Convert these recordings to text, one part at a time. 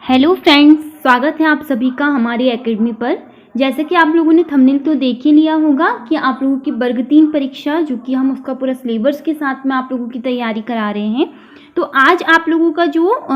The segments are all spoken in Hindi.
हेलो फ्रेंड्स, स्वागत है आप सभी का हमारी एकेडमी पर। जैसे कि आप लोगों ने थंबनेल तो देख ही लिया होगा कि आप लोगों की वर्ग 3 परीक्षा जो कि हम उसका पूरा सिलेबस के साथ में आप लोगों की तैयारी करा रहे हैं। तो आज आप लोगों का जो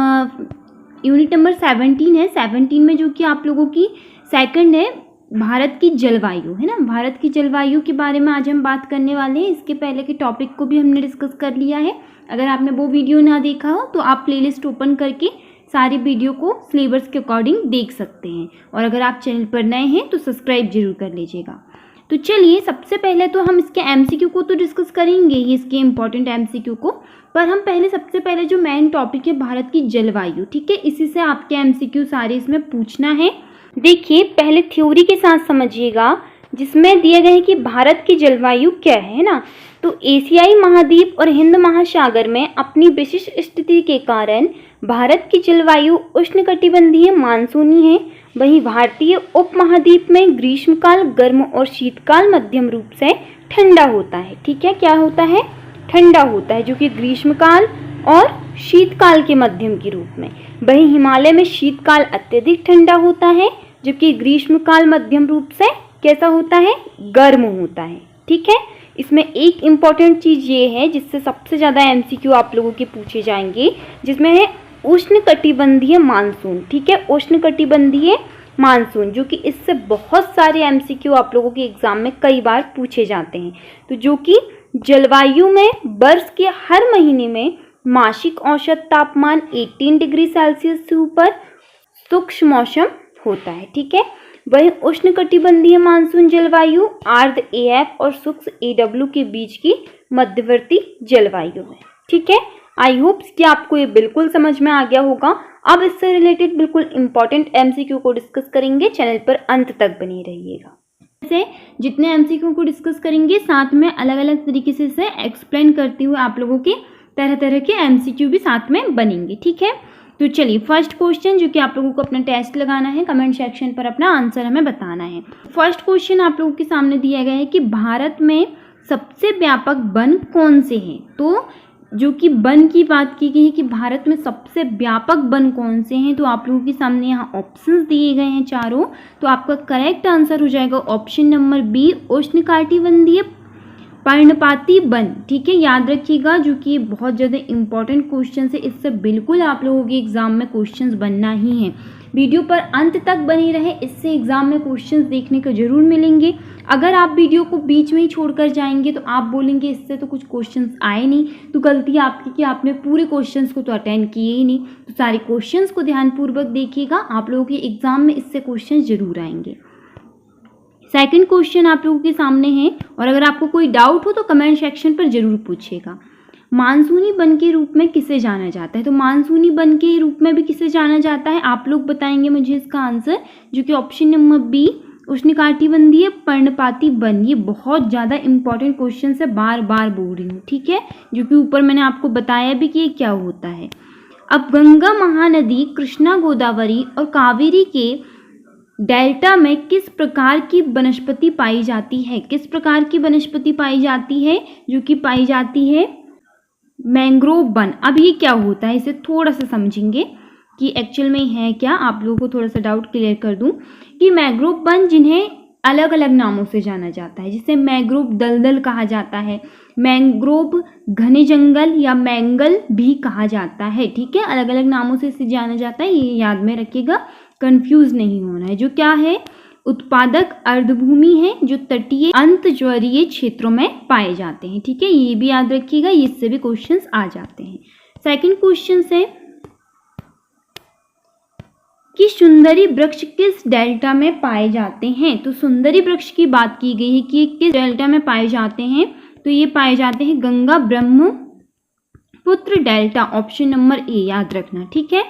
यूनिट नंबर 17 है, 17 में जो कि आप लोगों की सेकंड है भारत की जलवायु, है ना। भारत की जलवायु के बारे में आज हम बात करने वाले हैं। इसके पहले के टॉपिक को भी हमने डिस्कस कर लिया है। अगर आपने वो वीडियो ना देखा हो तो आप प्लेलिस्ट ओपन करके सारी वीडियो को सिलेबस के अकॉर्डिंग देख सकते हैं। और अगर आप चैनल पर नए हैं तो सब्सक्राइब जरूर कर लीजिएगा। तो चलिए, सबसे पहले तो हम इसके एमसीक्यू को तो डिस्कस करेंगे ही, इसके इम्पोर्टेंट एमसीक्यू को। पर हम सबसे पहले जो मेन टॉपिक है भारत की जलवायु, ठीक है, इसी से आपके एमसीक्यू सारे इसमें पूछना है। देखिए, पहले थ्योरी के साथ समझिएगा, जिसमें दिए गए हैं कि भारत की जलवायु क्या है ना। तो एशियाई महाद्वीप और हिंद महासागर में अपनी विशिष्ट स्थिति के कारण भारत की जलवायु उष्णकटिबंधीय मानसूनी है। वहीं भारतीय उपमहाद्वीप में ग्रीष्मकाल गर्म और शीतकाल मध्यम रूप से ठंडा होता है। ठीक है, क्या होता है? ठंडा होता है, जो कि ग्रीष्मकाल और शीतकाल के मध्यम के रूप में। वहीं हिमालय में शीतकाल अत्यधिक ठंडा होता है, जबकि ग्रीष्मकाल मध्यम रूप से कैसा होता है? गर्म होता है। ठीक है, इसमें एक इम्पॉर्टेंट चीज़ ये है जिससे सबसे ज़्यादा एमसीक्यू आप लोगों के पूछे जाएंगे, जिसमें है उष्णकटिबंधीय मानसून। ठीक है, उष्णकटिबंधीय मानसून, जो कि इससे बहुत सारे एमसीक्यू आप लोगों के एग्जाम में कई बार पूछे जाते हैं। तो जो कि जलवायु में वर्ष के हर महीने में मासिक औसत तापमान 18 डिग्री सेल्सियस से ऊपर शुष्क मौसम होता है। ठीक है, वही उष्णकटिबंधीय मानसून जलवायु आर्द्र एएफ और शुष्क एडब्ल्यू के बीच की मध्यवर्ती जलवायु है। ठीक है, आई होप कि आपको ये बिल्कुल समझ में आ गया होगा। अब इससे रिलेटेड बिल्कुल इंपॉर्टेंट एमसीक्यू को डिस्कस करेंगे, चैनल पर अंत तक बने रहिएगा। से जितने एमसीक्यू को डिस्कस करेंगे, साथ में अलग अलग तरीके से इसे एक्सप्लेन करते हुए आप लोगों के तरह तरह के एमसीक्यू भी साथ में बनेंगे। ठीक है, तो चलिए, फर्स्ट क्वेश्चन जो कि आप लोगों को अपना टेस्ट लगाना है, कमेंट सेक्शन पर अपना आंसर हमें बताना है। फर्स्ट क्वेश्चन आप लोगों के सामने दिया गया है कि भारत में सबसे व्यापक वन कौन से हैं। तो जो कि वन की बात की गई है कि भारत में सबसे व्यापक वन कौन से हैं, तो आप लोगों के सामने यहाँ ऑप्शंस दिए गए हैं चारों। तो आपका करेक्ट आंसर हो जाएगा ऑप्शन नंबर बी, उष्णकटिबंधीय पर्णपाती वन। ठीक है, याद रखिएगा, जो कि बहुत ज़्यादा इंपॉर्टेंट क्वेश्चन है। इससे बिल्कुल आप लोगों के एग्जाम में क्वेश्चंस बनना ही है। वीडियो पर अंत तक बनी रहे, इससे एग्जाम में क्वेश्चंस देखने को जरूर मिलेंगे। अगर आप वीडियो को बीच में ही छोड़कर जाएंगे तो आप बोलेंगे इससे तो कुछ क्वेश्चंस आए नहीं, तो गलती आपकी कि आपने पूरे क्वेश्चंस को तो अटेंड किए ही नहीं। तो सारे क्वेश्चंस को ध्यानपूर्वक देखिएगा, आप लोगों के एग्जाम में इससे क्वेश्चन जरूर आएंगे। सेकंड क्वेश्चन आप लोगों के सामने है, और अगर आपको कोई डाउट हो तो कमेंट सेक्शन पर जरूर पूछिएगा। मानसूनी वन के रूप में किसे जाना जाता है। तो मानसूनी वन के रूप में भी किसे जाना जाता है, आप लोग बताएंगे मुझे इसका आंसर, जो कि ऑप्शन नंबर बी, उष्णकटिबंधीय पर्णपाती वन। ये बहुत ज़्यादा इंपॉर्टेंट क्वेश्चन है, बार बार बोल रही हूँ। ठीक है, जो कि ऊपर मैंने आपको बताया भी कि ये क्या होता है। अब गंगा महानदी, कृष्णा, गोदावरी और कावेरी के डेल्टा में किस प्रकार की वनस्पति पाई जाती है। किस प्रकार की वनस्पति पाई जाती है, जो कि पाई जाती है मैंग्रोव वन। अब ये क्या होता है, इसे थोड़ा सा समझेंगे कि एक्चुअल में है क्या। आप लोगों को थोड़ा सा डाउट क्लियर कर दूं कि मैंग्रोव वन, जिन्हें अलग अलग नामों से जाना जाता है, जिसे मैंग्रोव दलदल कहा जाता है, मैंग्रोव घने जंगल या मैंगल भी कहा जाता है। ठीक है, अलग अलग नामों से इसे जाना जाता है, ये याद में रखिएगा, कंफ्यूज नहीं होना है। जो क्या है, उत्पादक अर्धभूमि है, जो तटीय अंतज्वरीय क्षेत्रों में पाए जाते हैं। ठीक है, ये भी याद रखिएगा, इससे भी क्वेश्चंस आ जाते हैं। सेकंड क्वेश्चन है कि सुंदरी वृक्ष किस डेल्टा में पाए जाते हैं। तो सुंदरी वृक्ष की बात की गई है कि ये किस डेल्टा में पाए जाते हैं। तो ये पाए जाते हैं Ganga Brahmaputra delta, option number A, याद रखना। ठीक है,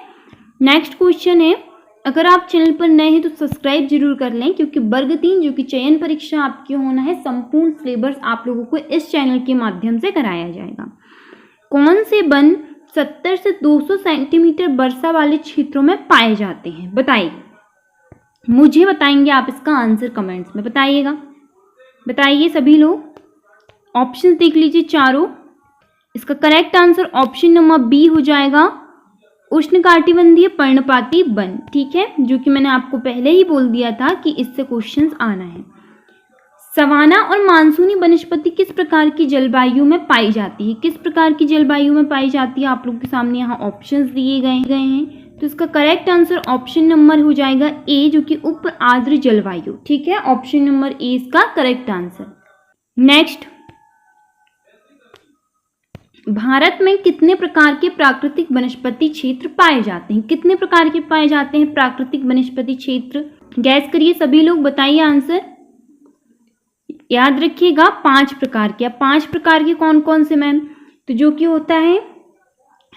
नेक्स्ट क्वेश्चन है, अगर आप चैनल पर नए हैं तो सब्सक्राइब जरूर कर लें, क्योंकि वर्ग 3 जो कि चयन परीक्षा आपकी होना है, संपूर्ण सिलेबस आप लोगों को इस चैनल के माध्यम से कराया जाएगा। कौन से वन 70 से 200 सेंटीमीटर वर्षा वाले क्षेत्रों में पाए जाते हैं, बताइए। मुझे बताएंगे आप इसका आंसर कमेंट्स में बताइएगा। बताइए सभी लोग, ऑप्शन देख लीजिए चारों। इसका correct answer option number B हो जाएगा, उष्णकटिबंधीय पर्णपाती वन, ठीक है, जो कि मैंने आपको पहले ही बोल दिया था कि इससे क्वेश्चंस आना है। सवाना और मानसूनी वनस्पति किस प्रकार की जलवायु में पाई जाती है? किस प्रकार की जलवायु में पाई जाती है? आप लोग के सामने यहाँ ऑप्शंस दिए गए हैं, तो इसका करेक्ट आंसर ऑप्शन नंबर हो जाएगा ए, जो कि उप आर्द्र जलवायु, ठीक है। ऑप्शन नंबर ए इसका करेक्ट आंसर। नेक्स्ट, भारत में कितने प्रकार के प्राकृतिक वनस्पति क्षेत्र पाए जाते हैं? कितने प्रकार के पाए जाते हैं प्राकृतिक वनस्पति क्षेत्र? गैस करिए सभी लोग, बताइए आंसर। याद रखिएगा 5 प्रकार के। 5 प्रकार के कौन कौन से मैम? तो जो कि होता है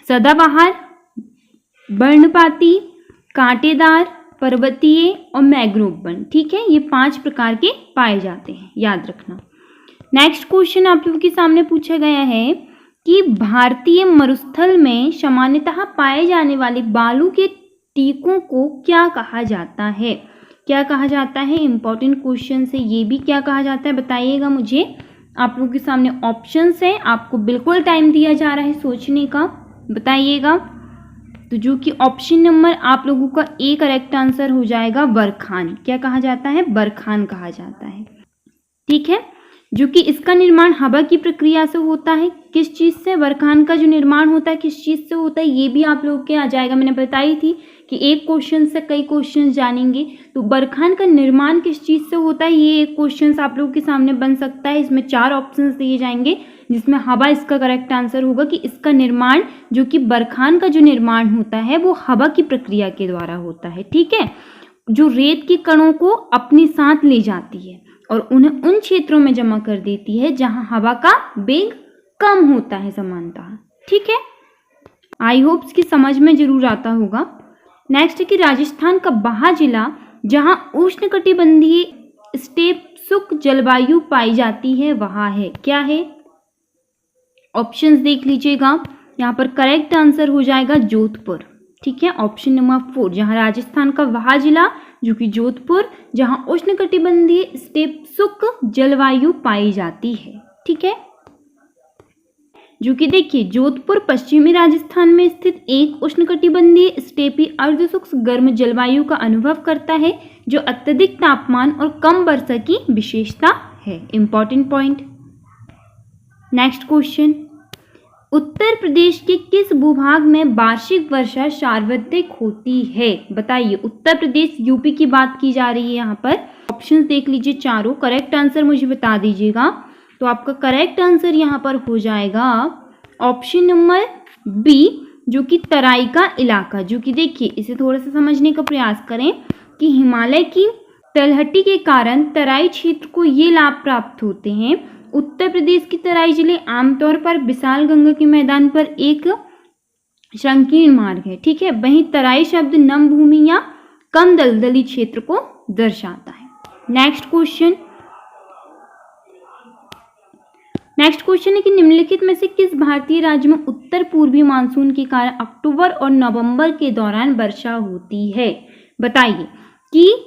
सदाबहार, पर्णपाती, कांटेदार, पर्वतीय और मैंग्रोव वन, ठीक है। ये 5 प्रकार के पाए जाते हैं, याद रखना। नेक्स्ट क्वेश्चन आप लोगों के सामने पूछा गया है कि भारतीय मरुस्थल में सामान्यतः पाए जाने वाले बालू के टीकों को क्या कहा जाता है? क्या कहा जाता है? इंपॉर्टेंट क्वेश्चन है ये भी। क्या कहा जाता है बताइएगा मुझे। आप लोगों के सामने ऑप्शंस हैं, आपको बिल्कुल टाइम दिया जा रहा है सोचने का, बताइएगा। तो जो कि ऑप्शन नंबर आप लोगों का ए करेक्ट आंसर हो जाएगा बरखान। क्या कहा जाता है? बरखान कहा जाता है, ठीक है। जो कि इसका निर्माण हवा की प्रक्रिया से होता है। किस चीज़ से? बरखान का जो निर्माण होता है किस चीज़ से होता है, ये भी आप लोगों के आ जाएगा। मैंने बताई थी कि एक क्वेश्चन से कई क्वेश्चन जानेंगे। तो बरखान का निर्माण किस चीज़ से होता है, ये एक क्वेश्चन आप लोगों के सामने बन सकता है। इसमें 4 ऑप्शंस दिए जाएंगे, जिसमें हवा इसका करेक्ट आंसर होगा कि इसका निर्माण, जो कि बरखान का जो निर्माण होता है वो हवा की प्रक्रिया के द्वारा होता है, ठीक है। जो रेत के कणों को अपने साथ ले जाती है और उन्हें उन क्षेत्रों में जमा कर देती है जहां हवा का वेग कम होता है सामान्यतः, ठीक है। आई होप कि समझ में जरूर आता होगा। नेक्स्ट है कि राजस्थान का वह जिला जहां उष्णकटिबंधीय स्टेप शुष्क जलवायु पाई जाती है वहाँ है, क्या है? ऑप्शंस देख लीजिएगा। यहाँ पर करेक्ट आंसर हो जाएगा जोधपुर, ठीक है। ऑप्शन नंबर 4, जहां राजस्थान का वह जिला जो कि जोधपुर, जहां उष्णकटिबंधीय स्टेप शुष्क जलवायु पाई जाती है, ठीक है। जो कि देखिए जोधपुर पश्चिमी राजस्थान में स्थित एक उष्णकटिबंधीय स्टेपी अर्धशुष्क गर्म जलवायु का अनुभव करता है, जो अत्यधिक तापमान और कम वर्षा की विशेषता है। Important point. Next question, Uttar Pradesh के किस भूभाग में वार्षिक वर्षा सर्वाधिक होती है? बताइए। उत्तर प्रदेश यूपी की बात की जा रही है यहाँ पर। ऑप्शंस देख लीजिए चारों, करेक्ट आंसर मुझे बता दीजिएगा। तो आपका करेक्ट आंसर यहाँ पर हो जाएगा ऑप्शन नंबर बी, जो कि तराई का इलाका। जो कि देखिए इसे थोड़ा सा समझने का प्रयास करें कि हिमालय की तलहटी के कारण तराई क्षेत्र को ये लाभ प्राप्त होते हैं। उत्तर प्रदेश की तराई जिले आमतौर पर विशाल गंगा के मैदान पर एक संकीर्ण मार्ग है, ठीक है। वहीं तराई शब्द नम भूमि या कम दलदली क्षेत्र को दर्शाता है। नेक्स्ट क्वेश्चन है कि निम्नलिखित में से किस भारतीय राज्य में उत्तर पूर्वी मानसून के कारण अक्टूबर और नवंबर के दौरान वर्षा होती है? बताइए कि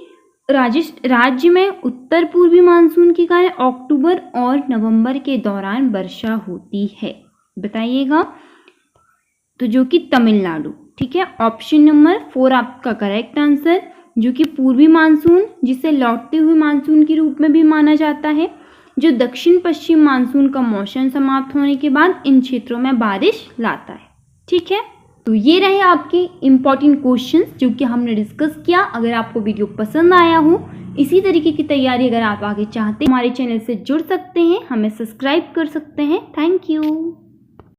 राज्य में उत्तर पूर्वी मानसून के कारण अक्टूबर और नवंबर के दौरान वर्षा होती है, बताइएगा। तो जो कि तमिलनाडु, ठीक है। ऑप्शन नंबर 4 आपका करेक्ट आंसर, जो कि पूर्वी मानसून, जिसे लौटते हुए मानसून के रूप में भी माना जाता है, जो दक्षिण पश्चिम मानसून का मौसम समाप्त होने के बाद इन क्षेत्रों में बारिश लाता है, ठीक है। तो ये रहे आपके इम्पॉर्टेंट क्वेश्चंस जो कि हमने डिस्कस किया। अगर आपको वीडियो पसंद आया हो, इसी तरीके की तैयारी अगर आप आगे चाहते हैं, हमारे चैनल से जुड़ सकते हैं, हमें सब्सक्राइब कर सकते हैं। Thank you.